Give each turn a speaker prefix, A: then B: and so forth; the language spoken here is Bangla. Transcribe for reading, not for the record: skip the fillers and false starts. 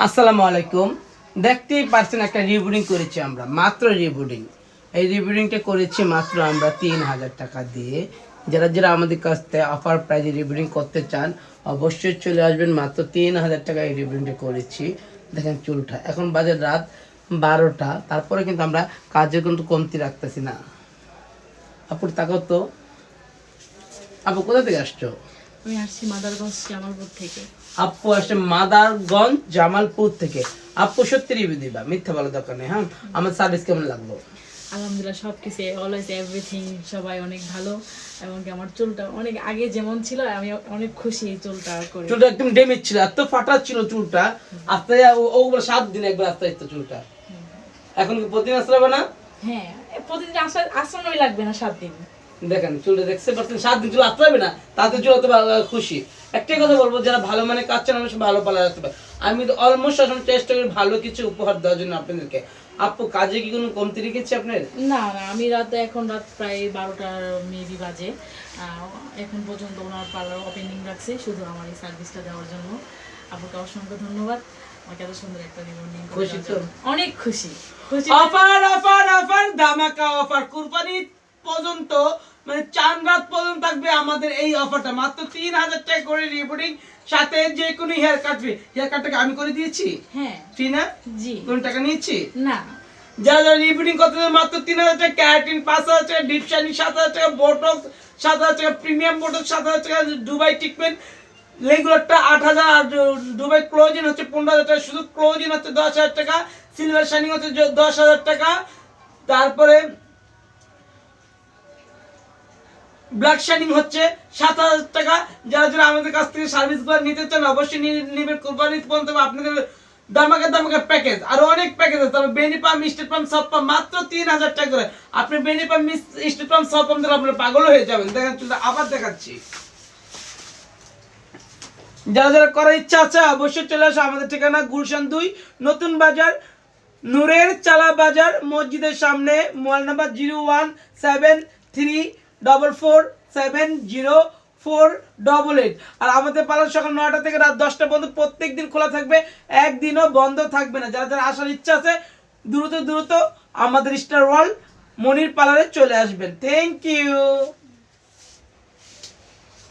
A: আসসালামু আলাইকুম। দেখতেই পাচ্ছেন একটা রিবুডিং করেছি আমরা, মাত্র রিবুডিং। এই রিবুডিংটা করেছি মাত্র আমরা 3000 টাকা দিয়ে। যারা যারা আমাদের কাছ থেকে অফার প্রাইজে রিবুডিং করতে চান অবশ্যই চলে আসবেন। মাত্র 3000 টাকা এই রিবুডিংটা করেছি। দেখেন চুলটা, এখন বাজে রাত 12টা, তারপরে কিন্তু আমরা কাজে কিন্তু কমতি রাখতেছি না। আপুর তাকাও তো, আপু কোথা থেকে আসছো?
B: আমি আসছি মাদারগঞ্জ জামালপুর থেকে।
A: আপু আসে মাদারগঞ্জ জামালপুর থেকে। আপু সত্যি রিভিউ দিবা, মিথ্যা বলার দরকার নেই। হ্যাঁ, আমার সার্ভিস কেমন লাগলো?
B: আলহামদুলিল্লাহ সবকিছু অলওয়েজ এভরিথিং সবাই অনেক ভালো, এবং আমার চুলটা অনেক আগে যেমন ছিল আমি অনেক খুশি এই চুলটা করে।
A: চুলটা একদম ড্যামেজ ছিল, এত ফাটা ছিল চুলটা। আস্তে ওগুলো 7 দিন একবার আস্তে আস্তে চুলটা। এখন কি প্রতিদিন আসতে হবে না?
B: হ্যাঁ, প্রতিদিন আসানোই লাগবে না 7 দিন।
A: দেখেন চুলটা দেখতে পাচ্ছেন, 7 দিন চুল আসতে হবে না, তাতে চুল তো খুশি। একটাই কথা বলবো, যারা ভালো মানে কাজ চান অবশ্যই ভালো পালা আসতে পারে। আমি তো অলমোস্ট সবসময় চেষ্টা করি ভালো কিছু উপহার দেওয়ার জন্য আপনাদেরকে। আপু কাজে কি কোনো কমতি রেখেছি আপনার?
B: না না, আমি এখন রাত প্রায় 12টার মেবি বাজে। এখন পর্যন্ত ওনার পার্লার ওপেনিং রাখছে শুধু আমার এই সার্ভিসটা দেওয়ার জন্য। আপুকে অসংখ্য ধন্যবাদ, আমাকে এত সুন্দর একটা রিবন্ডিং করে
A: খুশি তো?
B: অনেক খুশি।
A: অফার অফার অফার, ধামাকা অফার, কুরবানি পর্যন্ত মানে চাঁদ রাত পর্যন্ত থাকবে আমাদের এই অফারটা। মাত্র 3000 টাকা করে রিবুডিং, সাথে যে কোনো হেয়ার কাট ফ্রি। হেয়ার কাটটাকে আমি করে দিয়েছি।
B: হ্যাঁ
A: ফ্রি না?
B: জি।
A: কোন টাকা নিয়েছি?
B: না,
A: যারা যারা রিবুডিং করতে চান মাত্র 3000 টাকা, ক্যারাটিন 5000 টাকা, ডিপ শাইনিং 7000 টাকা, বোটক্স 7000 টাকা, প্রিমিয়াম বোটক্স 7000 টাকা, দুবাই ট্রিটমেন্ট রেগুলারটা 8000, আর দুবাই ক্লোজিং হচ্ছে 15000 টাকা, শুধু ক্লোজিং হচ্ছে 10000 টাকা, সিলভার শাইনিং হচ্ছে 10000 টাকা, তারপরে ব্ল্যাক শাইনিং হচ্ছে 7000 টাকা। যারা যারা আমাদের কাছ থেকে সার্ভিসগুলো নিতে চান অবশ্যই নেবেন। কোরবানি পর্যন্ত আপনাদের দামাকা দামাকা প্যাকেজ, আরো অনেক প্যাকেজ আছে। তবে বেনিপাম, স্টেট পাম্প, সব পাম্প মাত্র 3000 টাকা করে। আপনি বেনিপাম, স্টেট পাম্প, সব পাম্প দিলে আপনি পাগল হয়ে যাবেন। দেখেন চুলটা আবার দেখাচ্ছি। যারা যারা করার ইচ্ছা আছে অবশ্যই চলে আসো। আমাদের ঠিকানা গুলশান 2 নতুন বাজার, নূরের চালা বাজার মসজিদের সামনে। Mobile number 01734470488। আর আমাদের পার্লার সকাল 9টা থেকে রাত 10টা পর্যন্ত প্রত্যেক দিন খোলা থাকবে, একদিনও বন্ধ থাকবে না। যারা যারা আসার ইচ্ছা আছে দ্রুত দ্রুত আমাদের স্টার ওয়ার্ল্ড মনির পার্লারে চলে আসবেন। Thank you.